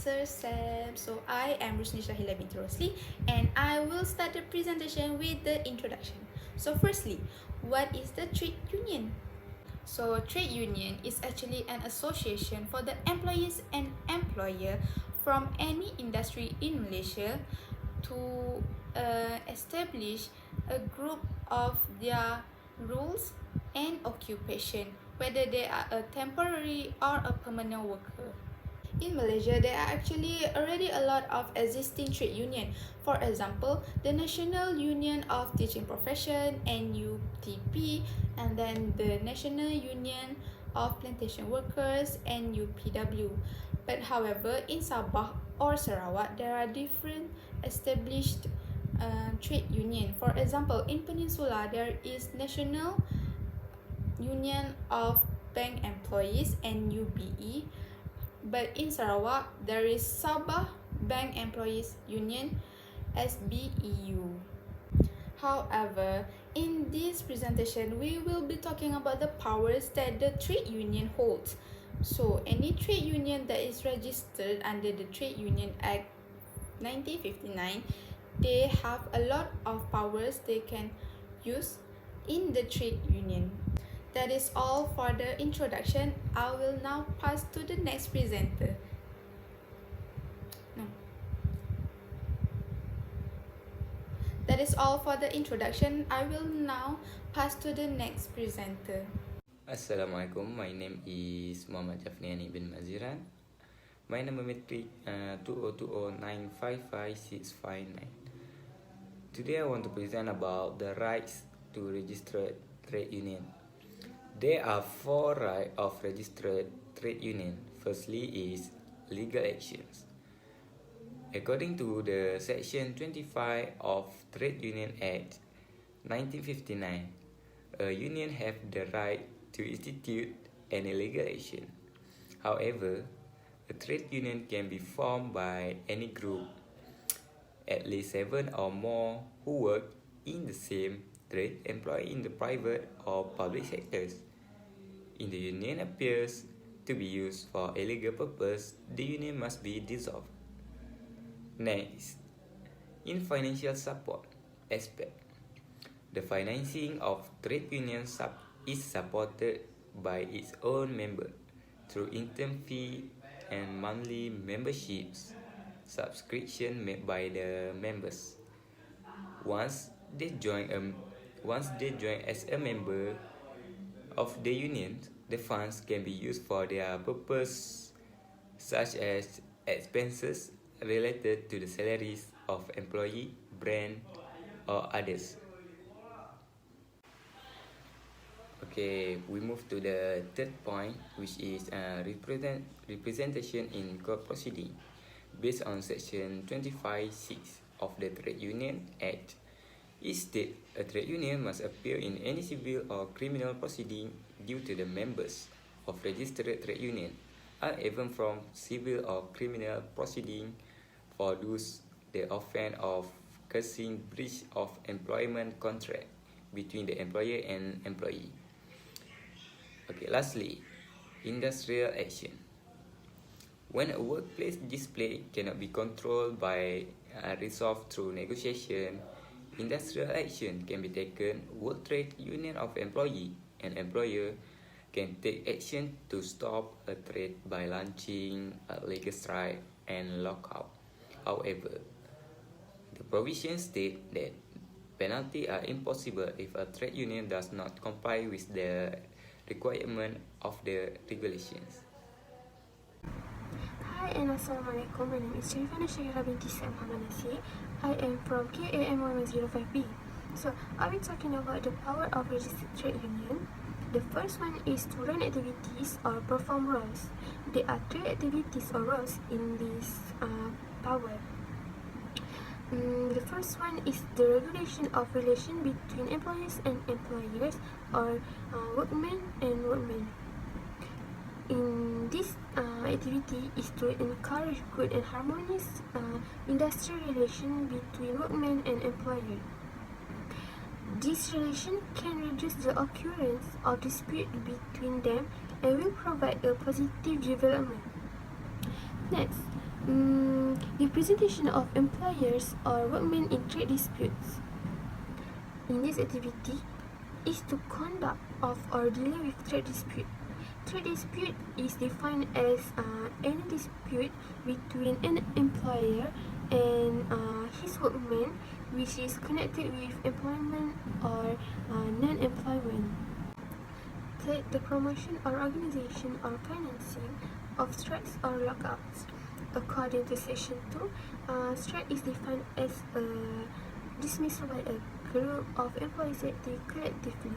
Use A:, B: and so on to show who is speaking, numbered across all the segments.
A: Sir Sam. So I am Rusni Shahila binti Rosli, and I will start the presentation with the introduction. So firstly, what is the trade union? So trade union is actually an association for the employees and employer from any industry in Malaysia to establish a group of their rules and occupation, whether they are a temporary or a permanent worker. In Malaysia, there are actually already a lot of existing trade union. For example, the National Union of Teaching Profession (NUTP), and then the National Union of Plantation Workers (NUPW). But however, in Sabah or Sarawak, there are different established trade union. For example, in Peninsula, there is National Union of Bank Employees (NUBE), but in Sarawak, there is Sabah Bank Employees Union (SBEU). However, in this presentation, we will be talking about the powers that the trade union holds. So, any trade union that is registered under the Trade Union Act 1959, they have a lot of powers they can use in the trade union. That is all for the introduction. I will now pass to the next presenter. No. That is all for the introduction. I will now pass to the next presenter.
B: Assalamualaikum, my name is Muhammad Jafniani bin Maziran. My number metric 2020955659. Today I want to present about the rights to registered trade union. There are 4 rights of registered trade union. Firstly is legal actions. According to the Section 25 of Trade Union Act 1959, a union have the right to institute any legal action. However, a trade union can be formed by any group, at least 7 or more, who work in the same trade employed in the private or public sectors. If the union appears to be used for illegal purpose, the union must be dissolved. Next, in financial support aspect, the financing of trade unions is supported by its own member through intern fee and monthly memberships subscription made by the members. Once they join as a member of the union, the funds can be used for their purpose, such as expenses related to the salaries of employee, brand, or others. Okay, we move to the third point, which is representation in court proceeding. Based on Section 25(6) of the Trade Union Act, it states a trade union must appear in any civil or criminal proceeding due to the members of registered trade union are even from civil or criminal proceeding for those the offense of causing breach of employment contract between the employer and employee. Okay, lastly, industrial action. When a workplace display cannot be controlled by resolved through negotiation, industrial action can be taken. World Trade Union of employee and employer can take action to stop a trade by launching a legal strike and lockout. However, the provisions state that penalties are impossible if a trade union does not comply with the requirement of the regulations.
C: Hi and Assalamualaikum. My name is Sharifana Shahira binti Sam Muhammad Nasir. I am from KAM 105B. So I'll be talking about the power of registered trade union. The first one is to run activities or perform roles. There are 3 activities or roles in this power. The first one is the regulation of relation between employees and employers, or workmen and workmen. In this activity is to encourage good and harmonious industrial relation between workmen and employer. This relation can reduce the occurrence of dispute between them and will provide a positive development. Next, Representation of employers or workmen in trade disputes. In this activity is to conduct of or dealing with trade dispute. Trade dispute is defined as any dispute between an employer and his workmen which is connected with employment or non-employment. The promotion or organization or financing of strikes or lockouts. According to Section 2, strike is defined as a dismissal by a group of employees acting collectively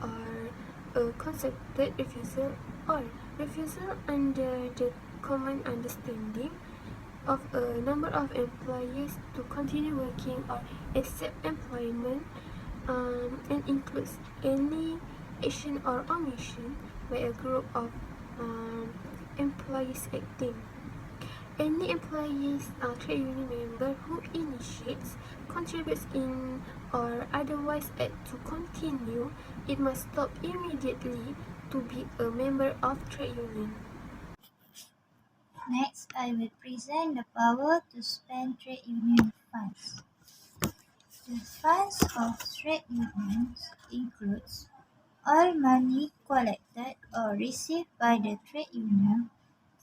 C: or a concerted refusal or refusal under the common understanding of a number of employees to continue working or accept employment and includes any action or omission by a group of employees acting. Any employees trade union member who initiates, contributes in or otherwise act to continue, it must stop immediately to be a member of trade union.
D: Next, I will present the power to spend trade union funds. The funds of trade unions includes all money collected or received by the trade union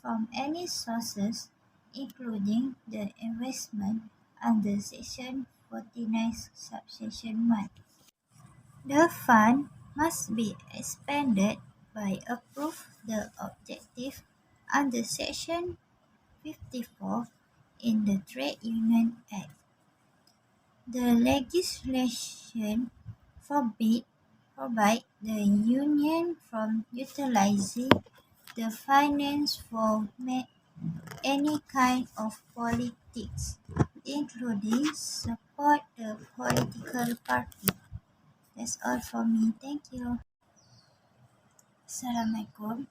D: from any sources, including the investment under Section 49 subsection 1. The fund must be expended by approve the objective under Section 54 in the Trade Union Act. The legislation forbid the union from utilizing the finance for any kind of politics, including support the political party. That's all for me. Thank you. Assalamualaikum.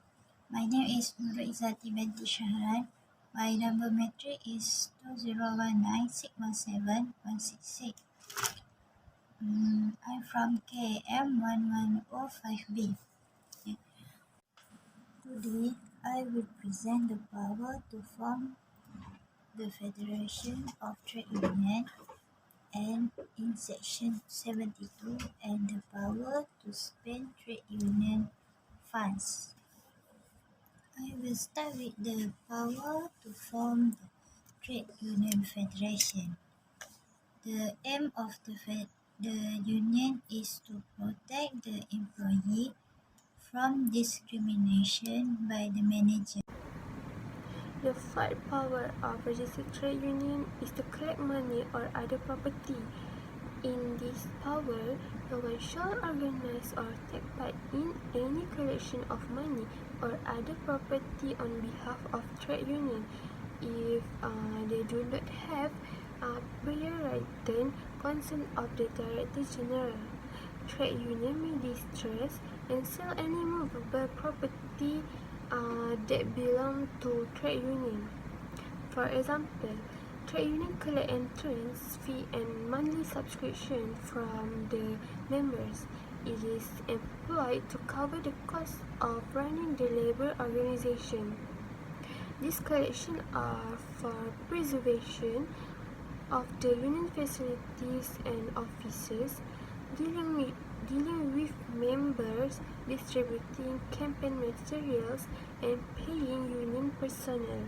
D: My name is Nurul Izzati binti Shahran. My number matric is 2019617166. I'm from KM 1105B. Today, I will present the power to form the Federation of Trade Union and in Section 72 and the power to spend trade union funds. I will start with the power to form the Trade Union Federation. The aim of the union is to protect the employee from discrimination by the manager.
C: The third power of registered trade union is to collect money or other property. In this power, no one shall organize or take part in any collection of money or other property on behalf of trade union if they do not have prior written consent of the Director General. Trade union may distress and sell any movable property that belong to trade union. For example, trade union collect entrance fee and monthly subscription from the members. It is employed to cover the cost of running the labor organization. These collections are for preservation of the union facilities and offices, dealing with members, distributing campaign materials, and paying union personnel.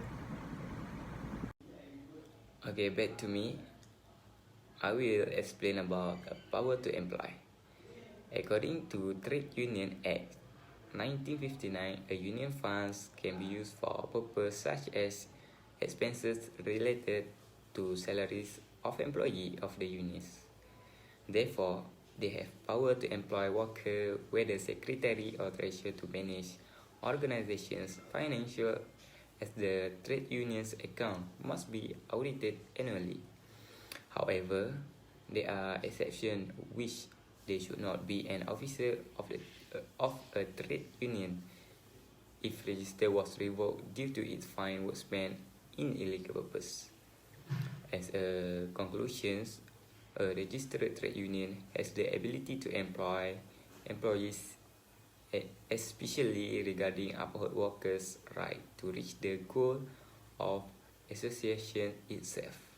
B: Okay, back to me. I will explain about the power to employ. According to Trade Union Act 1959, a union funds can be used for purposes such as expenses related to salaries of employees of the unions. Therefore, they have power to employ workers, whether secretary or treasurer, to manage organizations' financial, as the trade union's account must be audited annually. However, there are exceptions which they should not be an officer of a trade union if register was revoked due to its fine was spent in illegal purpose. As a conclusion, a registered trade union has the ability to employ employees, especially regarding uphold workers' right to reach the goal of association itself.